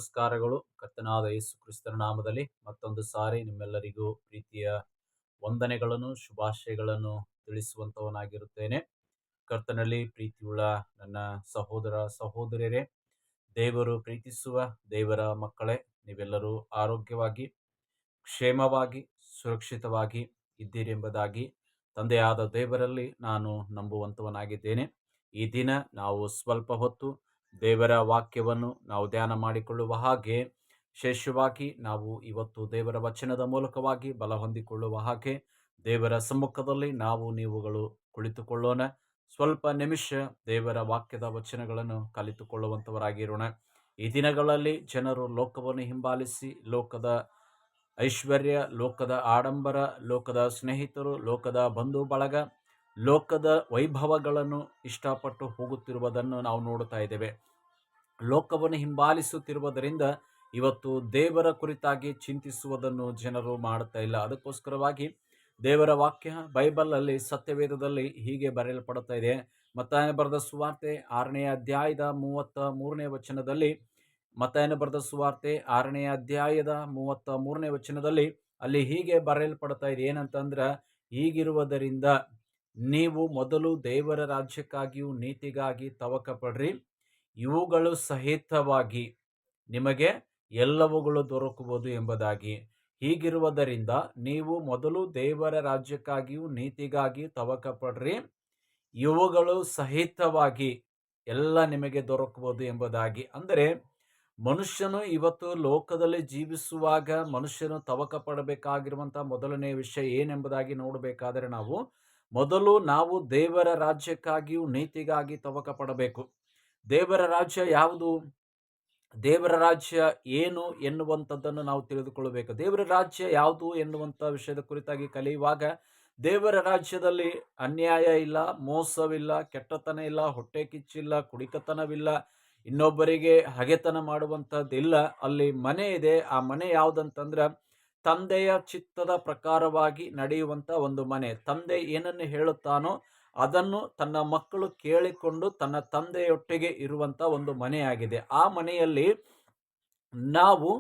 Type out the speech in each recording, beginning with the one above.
ನಮಸ್ಕಾರಗಳು. ಕರ್ತನಾದ ಯೇಸು ಕ್ರಿಸ್ತನ ನಾಮದಲ್ಲಿ ಮತ್ತೊಂದು ಸಾರಿ ನಿಮ್ಮೆಲ್ಲರಿಗೂ ಪ್ರೀತಿಯ ವಂದನೆಗಳನ್ನು ಶುಭಾಶಯಗಳನ್ನು ತಿಳಿಸುವಂತವನಾಗಿರುತ್ತೇನೆ. ಕರ್ತನಲ್ಲಿ ಪ್ರೀತಿಯುಳ್ಳ ನನ್ನ ಸಹೋದರ ಸಹೋದರಿಯರೇ, ದೇವರು ಪ್ರೀತಿಸುವ ದೇವರ ಮಕ್ಕಳೇ, ನೀವೆಲ್ಲರೂ ಆರೋಗ್ಯವಾಗಿ ಕ್ಷೇಮವಾಗಿ ಸುರಕ್ಷಿತವಾಗಿ ಇದ್ದೀರೆಂಬುದಾಗಿ ತಂದೆಯಾದ ದೇವರಲ್ಲಿ ನಾನು ನಂಬುವಂತವನಾಗಿದ್ದೇನೆ. ಈ ದಿನ ನಾವು ಸ್ವಲ್ಪ ಹೊತ್ತು ದೇವರ ವಾಕ್ಯವನ್ನು ನಾವು ಧ್ಯಾನ ಮಾಡಿಕೊಳ್ಳುವ ಹಾಗೆ, ವಿಶೇಷವಾಗಿ ನಾವು ಇವತ್ತು ದೇವರ ವಚನದ ಮೂಲಕವಾಗಿ ಬಲ ಹೊಂದಿಕೊಳ್ಳುವ ಹಾಗೆ ದೇವರ ಸಮ್ಮುಖದಲ್ಲಿ ನೀವುಗಳು ಕುಳಿತುಕೊಳ್ಳೋಣ. ಸ್ವಲ್ಪ ನಿಮಿಷ ದೇವರ ವಾಕ್ಯದ ವಚನಗಳನ್ನು ಕಲಿತುಕೊಳ್ಳುವಂತವರಾಗಿರೋಣ. ಈ ದಿನಗಳಲ್ಲಿ ಜನರು ಲೋಕವನ್ನು ಹಿಂಬಾಲಿಸಿ ಲೋಕದ ಐಶ್ವರ್ಯ, ಲೋಕದ ಆಡಂಬರ, ಲೋಕದ ಸ್ನೇಹಿತರು, ಲೋಕದ ಬಂಧು ಬಳಗ, ಲೋಕದ ವೈಭವಗಳನ್ನು ಇಷ್ಟಪಟ್ಟು ಹೋಗುತ್ತಿರುವುದನ್ನು ನಾವು ನೋಡುತ್ತಾ ಇದ್ದೇವೆ. ಲೋಕವನ್ನು ಹಿಂಬಾಲಿಸುತ್ತಿರುವುದರಿಂದ ಇವತ್ತು ದೇವರ ಕುರಿತಾಗಿ ಚಿಂತಿಸುವುದನ್ನು ಜನರು ಮಾಡುತ್ತಾ ಇಲ್ಲ. ಅದಕ್ಕೋಸ್ಕರವಾಗಿ ದೇವರ ವಾಕ್ಯ ಬೈಬಲಲ್ಲಿ ಸತ್ಯವೇದದಲ್ಲಿ ಹೀಗೆ ಬರೆಯಲ್ಪಡುತ್ತಾ ಇದೆ. ಮತ್ತಾಯನ ಬರೆದ ಸುವಾರ್ತೆ 6ನೇ ಅಧ್ಯಾಯದ 33ನೇ ವಚನದಲ್ಲಿ, ಮತ್ತಾಯನ ಬರೆದ ಸುವಾರ್ತೆ 6ನೇ ಅಧ್ಯಾಯದ 33ನೇ ವಚನದಲ್ಲಿ ಅಲ್ಲಿ ಹೀಗೆ ಬರೆಯಲ್ಪಡುತ್ತಾ ಇದೆ. ಏನಂತಂದ್ರೆ, ಹೀಗಿರುವುದರಿಂದ ನೀವು ಮೊದಲು ದೇವರ ರಾಜ್ಯಕ್ಕಾಗಿಯೂ ನೀತಿಗಾಗಿ ತವಕ ಪಡ್ರಿ, ಇವುಗಳು ಸಹಿತವಾಗಿ ನಿಮಗೆ ಎಲ್ಲವುಗಳು ದೊರಕುವುದು ಎಂಬುದಾಗಿ. ಹೀಗಿರುವುದರಿಂದ ನೀವು ಮೊದಲು ದೇವರ ರಾಜ್ಯಕ್ಕಾಗಿಯೂ ನೀತಿಗಾಗಿ ತವಕ ಪಡ್ರಿ, ಇವುಗಳು ಸಹಿತವಾಗಿ ಎಲ್ಲ ನಿಮಗೆ ದೊರಕುವುದು ಎಂಬುದಾಗಿ. ಅಂದರೆ ಮನುಷ್ಯನು ಇವತ್ತು ಲೋಕದಲ್ಲಿ ಜೀವಿಸುವಾಗ ಮನುಷ್ಯನು ತವಕ ಪಡಬೇಕಾಗಿರುವಂಥ ಮೊದಲನೇ ವಿಷಯ ಏನೆಂಬುದಾಗಿ ನೋಡಬೇಕಾದರೆ, ನಾವು ದೇವರ ರಾಜ್ಯಕ್ಕಾಗಿಯೂ ನೀತಿಗಾಗಿ ತವಕ ಪಡಬೇಕು. ದೇವರ ರಾಜ್ಯ ಯಾವುದು, ದೇವರ ರಾಜ್ಯ ಏನು ಎನ್ನುವಂಥದ್ದನ್ನು ನಾವು ತಿಳಿದುಕೊಳ್ಳಬೇಕು. ದೇವರ ರಾಜ್ಯ ಯಾವುದು ಎನ್ನುವಂಥ ವಿಷಯದ ಕುರಿತಾಗಿ ಕಲಿಯುವಾಗ, ದೇವರ ರಾಜ್ಯದಲ್ಲಿ ಅನ್ಯಾಯ ಇಲ್ಲ, ಮೋಸವಿಲ್ಲ, ಕೆಟ್ಟತನ ಇಲ್ಲ, ಹೊಟ್ಟೆ ಕಿಚ್ಚಿಲ್ಲ, ಕುಡಿಕತನವಿಲ್ಲ, ಇನ್ನೊಬ್ಬರಿಗೆ ಹಗೆತನ ಮಾಡುವಂಥದ್ದಿಲ್ಲ. ಅಲ್ಲಿ ಮನೆ ಇದೆ. ಆ ಮನೆ ಯಾವುದಂತಂದ್ರೆ ತಂದೆಯ ಚಿತ್ತದ ಪ್ರಕಾರವಾಗಿ ನಡೆಯುವಂಥ ಒಂದು ಮನೆ. ತಂದೆ ಏನನ್ನು ಹೇಳುತ್ತಾನೋ ಅದನ್ನು ತನ್ನ ಮಕ್ಕಳು ಕೇಳಿಕೊಂಡು ತನ್ನ ತಂದೆಯೊಟ್ಟಿಗೆ ಇರುವಂತ ಒಂದು ಮನೆಯಾಗಿದೆ. ಆ ಮನೆಯಲ್ಲಿ ನಾವು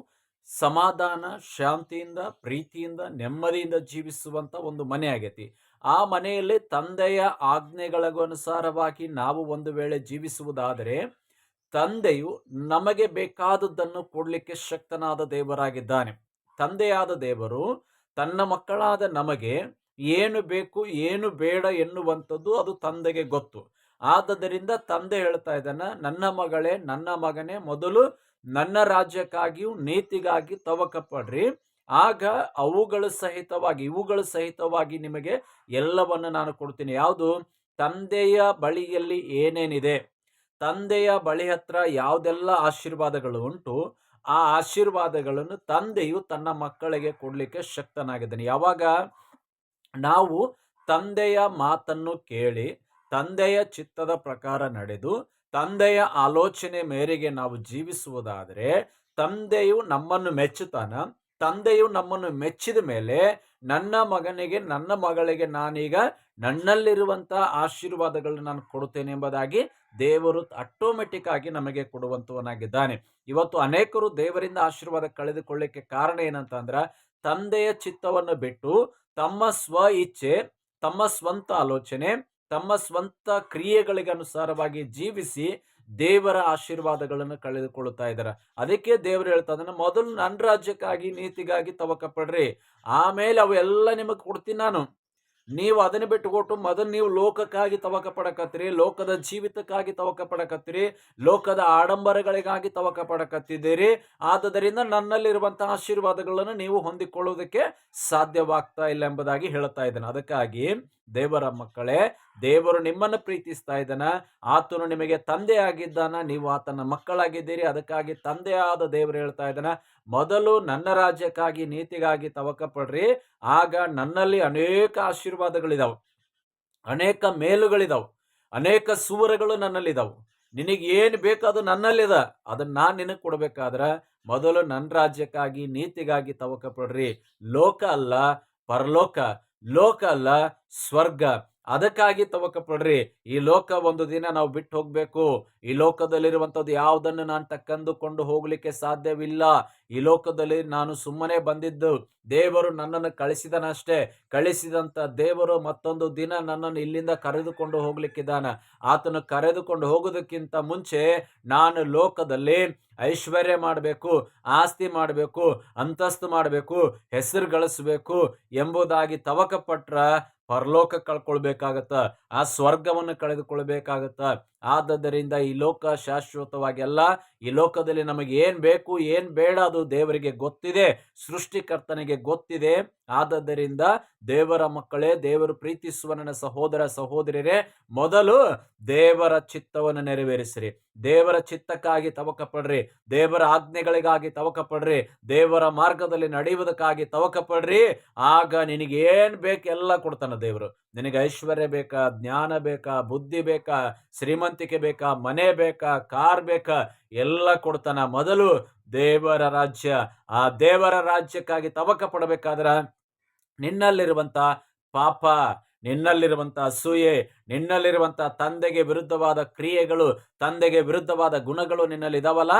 ಸಮಾಧಾನ, ಶಾಂತಿಯಿಂದ, ಪ್ರೀತಿಯಿಂದ, ನೆಮ್ಮದಿಯಿಂದ ಜೀವಿಸುವಂತ ಒಂದು ಮನೆ ಆಗೈತಿ. ಆ ಮನೆಯಲ್ಲಿ ತಂದೆಯ ಆಜ್ಞೆಗಳಿಗನುಸಾರವಾಗಿ ನಾವು ಒಂದು ವೇಳೆ ಜೀವಿಸುವುದಾದರೆ, ತಂದೆಯು ನಮಗೆ ಬೇಕಾದದ್ದನ್ನು ಕೊಡ್ಲಿಕ್ಕೆ ಶಕ್ತನಾದ ದೇವರಾಗಿದ್ದಾನೆ. ತಂದೆಯಾದ ದೇವರು ತನ್ನ ಮಕ್ಕಳಾದ ನಮಗೆ ಏನು ಬೇಕು ಏನು ಬೇಡ ಎನ್ನುವಂಥದ್ದು ಅದು ತಂದೆಗೆ ಗೊತ್ತು. ಆದ್ದರಿಂದ ತಂದೆ ಹೇಳ್ತಾ ಇದ್ದಾನೆ, ನನ್ನ ಮಗಳೇ, ನನ್ನ ಮಗನೇ, ಮೊದಲು ನನ್ನ ರಾಜ್ಯಕ್ಕಾಗಿಯೂ ನೀತಿಗಾಗಿ ತವಕ ಪಡ್ರಿ, ಆಗ ಇವುಗಳು ಸಹಿತವಾಗಿ ನಿಮಗೆ ಎಲ್ಲವನ್ನು ನಾನು ಕೊಡ್ತೀನಿ. ಯಾವುದು? ತಂದೆಯ ಬಳಿಯಲ್ಲಿ ಏನೇನಿದೆ, ತಂದೆಯ ಬಳಿ ಹತ್ರ ಯಾವುದೆಲ್ಲ ಆಶೀರ್ವಾದಗಳು ಉಂಟು, ಆ ಆಶೀರ್ವಾದಗಳನ್ನು ತಂದೆಯು ತನ್ನ ಮಕ್ಕಳಿಗೆ ಕೊಡ್ಲಿಕ್ಕೆ ಶಕ್ತನಾಗಿದ್ದಾನೆ. ಯಾವಾಗ ನಾವು ತಂದೆಯ ಮಾತನ್ನು ಕೇಳಿ ತಂದೆಯ ಚಿತ್ತದ ಪ್ರಕಾರ ನಡೆದು ತಂದೆಯ ಆಲೋಚನೆ ಮೇರೆಗೆ ನಾವು ಜೀವಿಸುವುದಾದರೆ, ತಂದೆಯು ನಮ್ಮನ್ನು ಮೆಚ್ಚುತ್ತಾನ. ತಂದೆಯು ನಮ್ಮನ್ನು ಮೆಚ್ಚಿದ ಮೇಲೆ ನನ್ನ ಮಗನಿಗೆ, ನನ್ನ ಮಗಳಿಗೆ ನಾನೀಗ ನನ್ನಲ್ಲಿರುವಂತಹ ಆಶೀರ್ವಾದಗಳನ್ನು ನಾನು ಕೊಡುತ್ತೇನೆ ಎಂಬುದಾಗಿ ದೇವರು ಆಟೋಮೆಟಿಕ್ ಆಗಿ ನಮಗೆ ಕೊಡುವಂತವನಾಗಿದ್ದಾನೆ. ಇವತ್ತು ಅನೇಕರು ದೇವರಿಂದ ಆಶೀರ್ವಾದ ಕಳೆದುಕೊಳ್ಳಿಕ್ಕೆ ಕಾರಣ ಏನಂತಂದ್ರ, ತಂದೆಯ ಚಿತ್ತವನ್ನು ಬಿಟ್ಟು ತಮ್ಮ ಸ್ವ ಇಚ್ಛೆ, ತಮ್ಮ ಸ್ವಂತ ಆಲೋಚನೆ, ತಮ್ಮ ಸ್ವಂತ ಕ್ರಿಯೆಗಳಿಗೆ ಅನುಸಾರವಾಗಿ ಜೀವಿಸಿ ದೇವರ ಆಶೀರ್ವಾದಗಳನ್ನು ಕಳೆದುಕೊಳ್ಳುತ್ತಾ ಇದ್ದಾರೆ. ಅದಕ್ಕೆ ದೇವರು ಹೇಳ್ತಾ ಇದ್ದಾನೆ, ಮೊದಲು ನನ್ನ ರಾಜ್ಯಕ್ಕಾಗಿ ನೀತಿಗಾಗಿ ತವಕ ಪಡ್ರಿ, ಆಮೇಲೆ ಅವೆಲ್ಲ ನಿಮಗೆ ಕೊಡ್ತೀನಿ ನಾನು. ನೀವು ಅದನ್ನು ಬಿಟ್ಟುಕೊಟ್ಟು ಮೊದಲು ನೀವು ಲೋಕಕ್ಕಾಗಿ ತವಕ ಪಡಕತ್ತೀರಿ, ಲೋಕದ ಜೀವಿತಕ್ಕಾಗಿ ತವಕ ಪಡಕತ್ತೀರಿ, ಲೋಕದ ಆಡಂಬರಗಳಿಗಾಗಿ ತವಕ ಪಡಕತ್ತಿದ್ದೀರಿ. ಆದ್ದರಿಂದ ನನ್ನಲ್ಲಿರುವಂತಹ ಆಶೀರ್ವಾದಗಳನ್ನು ನೀವು ಹೊಂದಿಕೊಳ್ಳುವುದಕ್ಕೆ ಸಾಧ್ಯವಾಗ್ತಾ ಇಲ್ಲ ಎಂಬುದಾಗಿ ಹೇಳ್ತಾ ಇದ್ದಾನೆ. ಅದಕ್ಕಾಗಿ ದೇವರ ಮಕ್ಕಳೇ, ದೇವರು ನಿಮ್ಮನ್ನು ಪ್ರೀತಿಸ್ತಾ ಇದ್ದಾನ, ಆತನು ನಿಮಗೆ ತಂದೆ ಆಗಿದ್ದಾನ, ನೀವು ಆತನ ಮಕ್ಕಳಾಗಿದ್ದೀರಿ. ಅದಕ್ಕಾಗಿ ತಂದೆಯಾದ ದೇವರು ಹೇಳ್ತಾ ಇದ್ದಾನ, ಮೊದಲು ನನ್ನ ರಾಜ್ಯಕ್ಕಾಗಿ ನೀತಿಗಾಗಿ ತವಕ ಪಡ್ರಿ, ಆಗ ನನ್ನಲ್ಲಿ ಅನೇಕ ಆಶೀರ್ವಾದಗಳಿದಾವೆ, ಅನೇಕ ಮೇಲುಗಳಿದಾವೆ, ಅನೇಕ ಸುವರಗಳು ನನ್ನಲ್ಲಿದಾವೆ. ನಿನಗೆ ಏನು ಬೇಕು ಅದು ನನ್ನಲ್ಲಿದ, ಅದನ್ನ ನಾನು ನಿನಗೆ ಕೊಡ್ಬೇಕಾದ್ರೆ ಮೊದಲು ನನ್ನ ರಾಜ್ಯಕ್ಕಾಗಿ ನೀತಿಗಾಗಿ ತವಕ ಪಡ್ರಿ. ಲೋಕ ಅಲ್ಲ ಪರಲೋಕ, ಲೋಕ ಅಲ್ಲ ಸ್ವರ್ಗ. ಅದಕ್ಕಾಗಿ ತವಕ ಪಡ್ರಿ. ಈ ಲೋಕ ಒಂದು ದಿನ ನಾವು ಬಿಟ್ಟು ಹೋಗ್ಬೇಕು. ಈ ಲೋಕದಲ್ಲಿರುವಂತದ್ದು ಯಾವುದನ್ನು ನಾನು ತಕ್ಕಂದುಕೊಂಡು ಹೋಗ್ಲಿಕ್ಕೆ ಸಾಧ್ಯವಿಲ್ಲ. ಈ ಲೋಕದಲ್ಲಿ ನಾನು ಸುಮ್ಮನೆ ಬಂದಿದ್ದು, ದೇವರು ನನ್ನನ್ನು ಕಳಿಸಿದನಷ್ಟೇ. ಕಳಿಸಿದಂತ ದೇವರು ಮತ್ತೊಂದು ದಿನ ನನ್ನನ್ನು ಇಲ್ಲಿಂದ ಕರೆದುಕೊಂಡು ಹೋಗ್ಲಿಕ್ಕಿದ್ದಾನ. ಆತನು ಕರೆದುಕೊಂಡು ಹೋಗೋದಕ್ಕಿಂತ ಮುಂಚೆ ನಾನು ಲೋಕದಲ್ಲಿ ಐಶ್ವರ್ಯ ಮಾಡಬೇಕು, ಆಸ್ತಿ ಮಾಡಬೇಕು, ಅಂತಸ್ತು ಮಾಡಬೇಕು, ಹೆಸರು ಗಳಿಸಬೇಕು ಎಂಬುದಾಗಿ ತವಕ ಪಟ್ರ ಪರಲೋಕ ಕಳ್ಕೊಳ್ಬೇಕಾಗತ್ತ, ಆ ಸ್ವರ್ಗವನ್ನು ಕಳೆದುಕೊಳ್ಬೇಕಾಗತ್ತ. ಆದದ್ದರಿಂದ ಈ ಲೋಕ ಶಾಶ್ವತವಾಗಿ ಅಲ್ಲ. ಈ ಲೋಕದಲ್ಲಿ ನಮಗೆ ಏನ್ ಬೇಕು ಏನ್ ಬೇಡ ಅದು ದೇವರಿಗೆ ಗೊತ್ತಿದೆ, ಸೃಷ್ಟಿಕರ್ತನಿಗೆ ಗೊತ್ತಿದೆ. ಆದದ್ದರಿಂದ ದೇವರ ಮಕ್ಕಳೇ, ದೇವರು ಪ್ರೀತಿಸುವ ನನ್ನ ಸಹೋದರ ಸಹೋದರಿಯರೇ, ಮೊದಲು ದೇವರ ಚಿತ್ತವನ್ನು ನೆರವೇರಿಸಿರಿ. ದೇವರ ಚಿತ್ತಕ್ಕಾಗಿ ತವಕ ಪಡ್ರಿ. ದೇವರ ಆಜ್ಞೆಗಳಿಗಾಗಿ ತವಕ ಪಡ್ರಿ. ದೇವರ ಮಾರ್ಗದಲ್ಲಿ ನಡೆಯುವುದಕ್ಕಾಗಿ ತವಕ ಪಡ್ರಿ. ಆಗ ನಿನಗೆ ಏನ್ ಬೇಕು ಎಲ್ಲ ಕೊಡ್ತಾನ ದೇವರು. ನಿನಗೆ ಐಶ್ವರ್ಯ ಬೇಕಾ, ಜ್ಞಾನ ಬೇಕಾ, ಬುದ್ಧಿ ಬೇಕಾ, ಶ್ರೀಮಂತಿಕೆ ಬೇಕಾ, ಮನೆ ಬೇಕಾ, ಕಾರ್ ಬೇಕಾ, ಎಲ್ಲ ಕೊಡ್ತಾನ. ಮೊದಲು ದೇವರ ರಾಜ್ಯ. ಆ ದೇವರ ರಾಜ್ಯಕ್ಕಾಗಿ ತವಕ ಪಡಬೇಕಾದ್ರ ನಿನ್ನಲ್ಲಿರುವಂತ ಪಾಪ, ನಿನ್ನಲ್ಲಿರುವಂತ ಅಸೂಯೆ, ನಿನ್ನಲ್ಲಿರುವಂತ ತಂದೆಗೆ ವಿರುದ್ಧವಾದ ಕ್ರಿಯೆಗಳು, ತಂದೆಗೆ ವಿರುದ್ಧವಾದ ಗುಣಗಳು ನಿನ್ನಲ್ಲಿ ಇದಾವಲ್ಲ,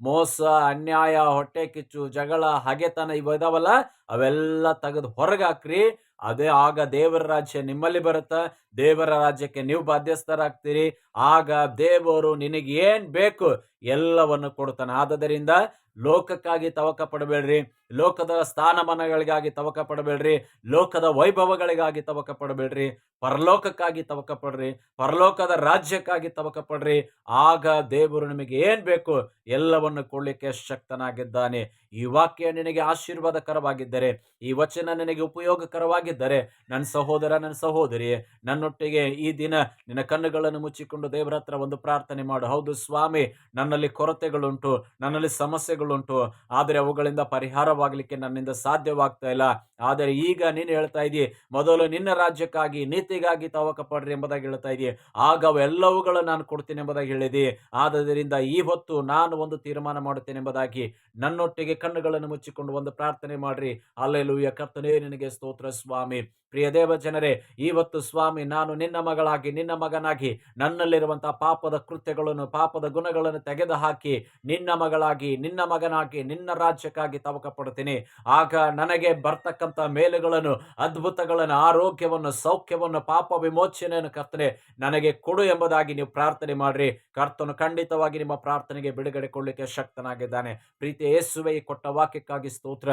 ಮೋಸ, ಅನ್ಯಾಯ, ಹೊಟ್ಟೆ ಕಿಚ್ಚು, ಜಗಳ, ಹಗೆತನ ಇವು ಇದಾವಲ್ಲ, ಅವೆಲ್ಲ ತೆಗೆದು ಹೊರಗಾಕ್ರಿ. ಅದೇ ಆಗ ದೇವರ ರಾಜ್ಯ ನಿಮ್ಮಲ್ಲಿ ಬರುತ್ತ. ದೇವರ ರಾಜ್ಯಕ್ಕೆ ನೀವು ಬಾಧ್ಯಸ್ಥರಾಗ್ತೀರಿ. ಆಗ ದೇವರು ನಿನಗೆ ಏನ್ ಬೇಕು ಎಲ್ಲವನ್ನು ಕೊಡ್ತಾನೆ. ಆದದರಿಂದ ಲೋಕಕ್ಕಾಗಿ ತವಕ ಪಡಬೇಡ್ರಿ. ಲೋಕದ ಸ್ಥಾನಮಾನಗಳಿಗಾಗಿ ತವಕ ಪಡಬೇಡ್ರಿ. ಲೋಕದ ವೈಭವಗಳಿಗಾಗಿ ತವಕ ಪಡಬೇಡ್ರಿ. ಪರಲೋಕಕ್ಕಾಗಿ ತವಕ ಪಡ್ರಿ. ಪರಲೋಕದ ರಾಜ್ಯಕ್ಕಾಗಿ ತವಕ ಪಡ್ರಿ. ಆಗ ದೇವರು ನಿಮಗೆ ಏನ್ ಬೇಕು ಎಲ್ಲವನ್ನು ಕೊಡ್ಲಿಕ್ಕೆ ಶಕ್ತನಾಗಿದ್ದಾನೆ. ಈ ವಾಕ್ಯ ನಿನಗೆ ಆಶೀರ್ವಾದಕರವಾಗಿದ್ದರೆ, ಈ ವಚನ ನಿನಗೆ ಉಪಯೋಗಕರವಾಗಿದ್ದರೆ, ನನ್ನ ಸಹೋದರ, ನನ್ನ ಸಹೋದರಿ, ನನ್ನೊಟ್ಟಿಗೆ ಈ ದಿನ ನಿನ್ನ ಕಣ್ಣುಗಳನ್ನು ಮುಚ್ಚಿಕೊಂಡು ದೇವರ ಹತ್ರ ಒಂದು ಪ್ರಾರ್ಥನೆ ಮಾಡು. ಹೌದು ಸ್ವಾಮಿ, ನನ್ನಲ್ಲಿ ಕೊರತೆಗಳುಂಟು, ನನ್ನಲ್ಲಿ ಸಮಸ್ಯೆಗಳುಂಟು, ಆದರೆ ಅವುಗಳಿಂದ ಪರಿಹಾರವಾಗಲಿಕ್ಕೆ ನನ್ನಿಂದ ಸಾಧ್ಯವಾಗ್ತಾ ಇಲ್ಲ. ಆದರೆ ಈಗ ನೀನು ಹೇಳ್ತಾ ಇದೀ, ಮೊದಲು ನಿನ್ನ ರಾಜ್ಯಕ್ಕಾಗಿ ನೀತಿಗಾಗಿ ತವಕ ಪಡ್ರಿ ಎಂಬುದಾಗಿ ಹೇಳ್ತಾ ಇದೀ. ಆಗ ಅವೆಲ್ಲವುಗಳು ನಾನು ಕೊಡ್ತೀನಿ ಎಂಬುದಾಗಿ ಹೇಳಿದಿ. ಆದ್ದರಿಂದ ಈ ಹೊತ್ತು ನಾನು ಒಂದು ತೀರ್ಮಾನ ಮಾಡುತ್ತೇನೆ ಎಂಬುದಾಗಿ ನನ್ನೊಟ್ಟಿಗೆ ಕಣ್ಣುಗಳನ್ನು ಮುಚ್ಚಿಕೊಂಡು ಒಂದು ಪ್ರಾರ್ಥನೆ ಮಾಡ್ರಿ. ಹಲ್ಲೆಲೂಯಾ. ಕರ್ತನೇ ನಿನಗೆ ಸ್ತೋತ್ರ ಸ್ವಾಮಿ. ಪ್ರಿಯ ದೇವ ಜನರೇ, ಇವತ್ತು ಸ್ವಾಮಿ ನಾನು ನಿನ್ನ ಮಗಳಾಗಿ, ನಿನ್ನ ಮಗನಾಗಿ, ನನ್ನಲ್ಲಿರುವಂತಹ ಪಾಪದ ಕೃತ್ಯಗಳನ್ನು, ಪಾಪದ ಗುಣಗಳನ್ನು ತೆಗೆದು ಹಾಕಿ ನಿನ್ನ ಮಗಳಾಗಿ, ನಿನ್ನ ಮಗನಾಗಿ, ನಿನ್ನ ರಾಜ್ಯಕ್ಕಾಗಿ ತವಕ ಪಡ್ತೀನಿ. ಆಗ ನನಗೆ ಬರ್ತಕ್ಕಂಥ ಮೇಲುಗಳನ್ನು, ಅದ್ಭುತಗಳನ್ನು, ಆರೋಗ್ಯವನ್ನು, ಸೌಖ್ಯವನ್ನು, ಪಾಪ ವಿಮೋಚನೆಯನ್ನು ಕರ್ತನೆ ನನಗೆ ಕೊಡು ಎಂಬುದಾಗಿ ನೀವು ಪ್ರಾರ್ಥನೆ ಮಾಡ್ರಿ. ಕರ್ತನು ಖಂಡಿತವಾಗಿ ನಿಮ್ಮ ಪ್ರಾರ್ಥನೆಗೆ ಬಿಡುಗಡೆ ಕೊಡ್ಲಿಕ್ಕೆ ಶಕ್ತನಾಗಿದ್ದಾನೆ. ಪ್ರೀತಿ ಯೇಸುವೆ, ಈ ಕೊಟ್ಟ ವಾಕ್ಯಕ್ಕಾಗಿ ಸ್ತೋತ್ರ.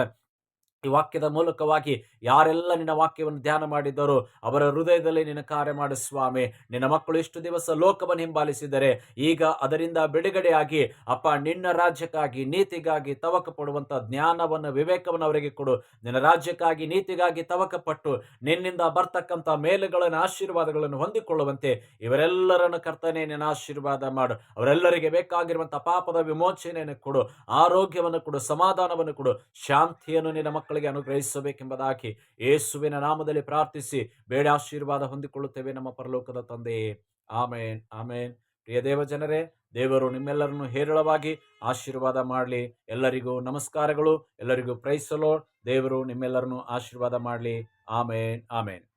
ಈ ವಾಕ್ಯದ ಮೂಲಕವಾಗಿ ಯಾರೆಲ್ಲ ನಿನ್ನ ವಾಕ್ಯವನ್ನು ಧ್ಯಾನ ಮಾಡಿದ್ದರೋ ಅವರ ಹೃದಯದಲ್ಲಿ ನಿನ್ನ ಕಾರ್ಯ ಮಾಡು ಸ್ವಾಮಿ. ನಿನ್ನ ಮಕ್ಕಳು ಇಷ್ಟು ದಿವಸ ಲೋಕವನ್ನು ಹಿಂಬಾಲಿಸಿದರೆ ಈಗ ಅದರಿಂದ ಬಿಡುಗಡೆಯಾಗಿ ಅಪ್ಪ ನಿನ್ನ ರಾಜ್ಯಕ್ಕಾಗಿ, ನೀತಿಗಾಗಿ ತವಕ ಪಡುವಂತ ಜ್ಞಾನವನ್ನು, ವಿವೇಕವನ್ನು ಅವರಿಗೆ ಕೊಡು. ನಿನ್ನ ರಾಜ್ಯಕ್ಕಾಗಿ, ನೀತಿಗಾಗಿ ತವಕ ಪಟ್ಟು ನಿನ್ನಿಂದ ಬರ್ತಕ್ಕಂಥ ಮೇಲುಗಳನ್ನು, ಆಶೀರ್ವಾದಗಳನ್ನು ಹೊಂದಿಕೊಳ್ಳುವಂತೆ ಇವರೆಲ್ಲರನ್ನು ಕರ್ತನೆ ನಿನ್ನ ಆಶೀರ್ವಾದ ಮಾಡು. ಅವರೆಲ್ಲರಿಗೆ ಬೇಕಾಗಿರುವಂತಹ ಪಾಪದ ವಿಮೋಚನೆಯನ್ನು ಕೊಡು, ಆರೋಗ್ಯವನ್ನು ಕೊಡು, ಸಮಾಧಾನವನ್ನು ಕೊಡು, ಶಾಂತಿಯನ್ನು ನಿನ್ನ ಮಕ್ಕಳಿಗೆ ಅನುಗ್ರಹಿಸಬೇಕೆಂಬುದಾಗಿ ಯೇಸುವಿನ ನಾಮದಲ್ಲಿ ಪ್ರಾರ್ಥಿಸಿ ಬೇಡ ಆಶೀರ್ವಾದ ಹೊಂದಿಕೊಳ್ಳುತ್ತೇವೆ ನಮ್ಮ ಪರಲೋಕದ ತಂದೆಯೇ. ಆಮೇನ್, ಆಮೇನ್. ಪ್ರಿಯ ದೇವ ಜನರೇ, ದೇವರು ನಿಮ್ಮೆಲ್ಲರನ್ನು ಹೇರಳವಾಗಿ ಆಶೀರ್ವಾದ ಮಾಡಲಿ. ಎಲ್ಲರಿಗೂ ನಮಸ್ಕಾರಗಳು. ಎಲ್ಲರಿಗೂ ಪ್ರೈಸ್ ದಿ ಲಾರ್ಡ್. ದೇವರು ನಿಮ್ಮೆಲ್ಲರನ್ನು ಆಶೀರ್ವಾದ ಮಾಡಲಿ. ಆಮೇನ್, ಆಮೇನ್.